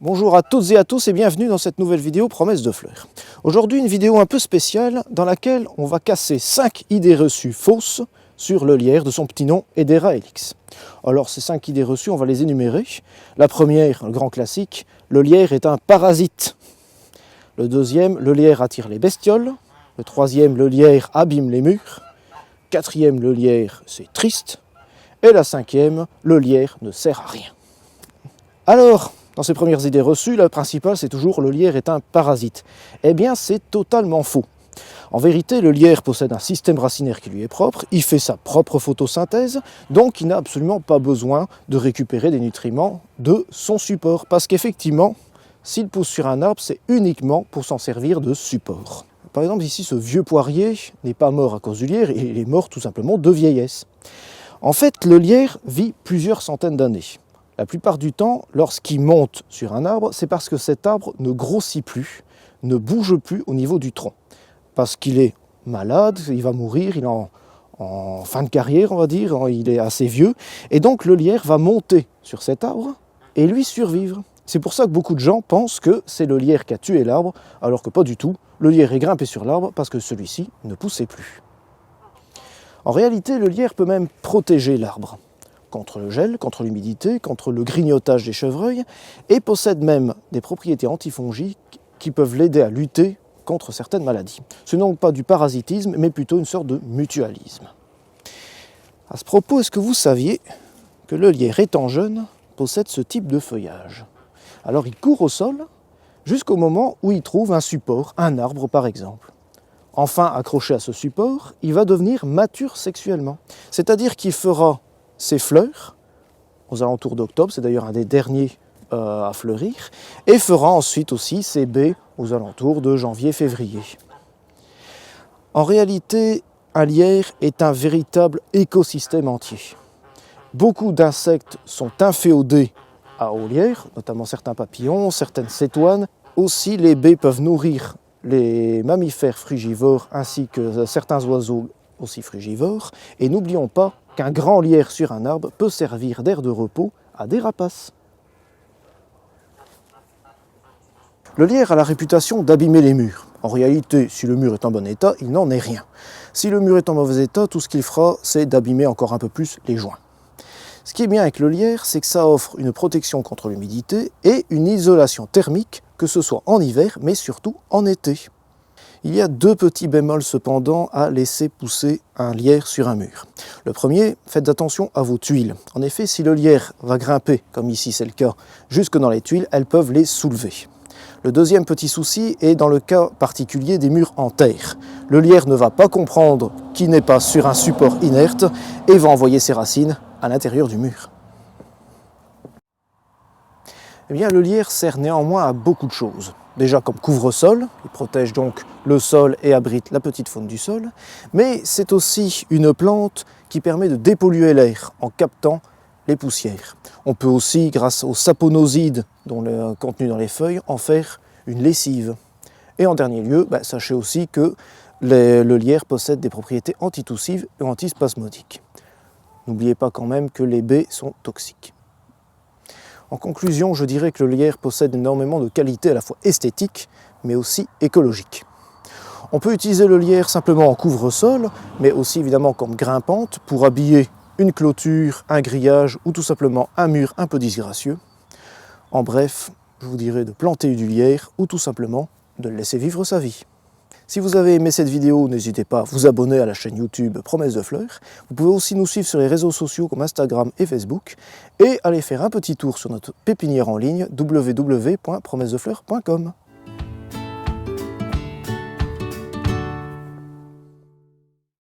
Bonjour à toutes et à tous et bienvenue dans cette nouvelle vidéo Promesse de fleurs. Aujourd'hui une vidéo un peu spéciale dans laquelle on va casser 5 idées reçues fausses sur le lierre de son petit nom Hedera helix. Alors ces 5 idées reçues, on va les énumérer. La première, le grand classique, le lierre est un parasite. Le deuxième, le lierre attire les bestioles. Le troisième, le lierre abîme les murs. Quatrième, le lierre c'est triste. Et la cinquième, le lierre ne sert à rien. Alors, dans ces premières idées reçues, la principale c'est toujours le lierre est un parasite. Eh bien c'est totalement faux. En vérité, le lierre possède un système racinaire qui lui est propre, il fait sa propre photosynthèse, donc il n'a absolument pas besoin de récupérer des nutriments de son support. Parce qu'effectivement, s'il pousse sur un arbre, c'est uniquement pour s'en servir de support. Par exemple, ici, ce vieux poirier n'est pas mort à cause du lierre, il est mort tout simplement de vieillesse. En fait, le lierre vit plusieurs centaines d'années. La plupart du temps, lorsqu'il monte sur un arbre, c'est parce que cet arbre ne grossit plus, ne bouge plus au niveau du tronc. Parce qu'il est malade, il va mourir, il est en fin de carrière, on va dire, il est assez vieux. Et donc le lierre va monter sur cet arbre et lui survivre. C'est pour ça que beaucoup de gens pensent que c'est le lierre qui a tué l'arbre, alors que pas du tout. Le lierre est grimpé sur l'arbre parce que celui-ci ne poussait plus. En réalité, le lierre peut même protéger l'arbre contre le gel, contre l'humidité, contre le grignotage des chevreuils, et possède même des propriétés antifongiques qui peuvent l'aider à lutter contre certaines maladies. Ce n'est donc pas du parasitisme, mais plutôt une sorte de mutualisme. À ce propos, est-ce que vous saviez que le lierre étant jeune possède ce type de feuillage? Alors il court au sol jusqu'au moment où il trouve un support, un arbre par exemple. Enfin accroché à ce support, il va devenir mature sexuellement. C'est-à-dire qu'il fera ses fleurs aux alentours d'octobre, c'est d'ailleurs un des derniers à fleurir, et fera ensuite aussi ses baies aux alentours de janvier-février. En réalité, un lierre est un véritable écosystème entier. Beaucoup d'insectes sont inféodés au lierre, notamment certains papillons, certaines cétoines. Aussi, les baies peuvent nourrir les mammifères frugivores ainsi que certains oiseaux aussi frugivores. Et n'oublions pas qu'un grand lierre sur un arbre peut servir d'aire de repos à des rapaces. Le lierre a la réputation d'abîmer les murs. En réalité, si le mur est en bon état, il n'en est rien. Si le mur est en mauvais état, tout ce qu'il fera, c'est d'abîmer encore un peu plus les joints. Ce qui est bien avec le lierre, c'est que ça offre une protection contre l'humidité et une isolation thermique, que ce soit en hiver, mais surtout en été. Il y a 2 petits bémols cependant à laisser pousser un lierre sur un mur. Le premier, faites attention à vos tuiles. En effet, si le lierre va grimper, comme ici c'est le cas, jusque dans les tuiles, elles peuvent les soulever. Le deuxième petit souci est dans le cas particulier des murs en terre. Le lierre ne va pas comprendre qu'il n'est pas sur un support inerte et va envoyer ses racines à l'intérieur du mur. Eh bien, le lierre sert néanmoins à beaucoup de choses. Déjà comme couvre-sol, il protège donc le sol et abrite la petite faune du sol, mais c'est aussi une plante qui permet de dépolluer l'air en captant les poussières. On peut aussi, grâce aux saponosides dont le contenu dans les feuilles, en faire une lessive. Et en dernier lieu, sachez aussi que le lierre possède des propriétés antitussives et antispasmodiques. N'oubliez pas quand même que les baies sont toxiques. En conclusion, je dirais que le lierre possède énormément de qualités à la fois esthétiques, mais aussi écologiques. On peut utiliser le lierre simplement en couvre-sol, mais aussi évidemment comme grimpante pour habiller une clôture, un grillage ou tout simplement un mur un peu disgracieux. En bref, je vous dirais de planter du lierre ou tout simplement de le laisser vivre sa vie. Si vous avez aimé cette vidéo, n'hésitez pas à vous abonner à la chaîne YouTube Promesse de fleurs. Vous pouvez aussi nous suivre sur les réseaux sociaux comme Instagram et Facebook et aller faire un petit tour sur notre pépinière en ligne www.promessedefleurs.com.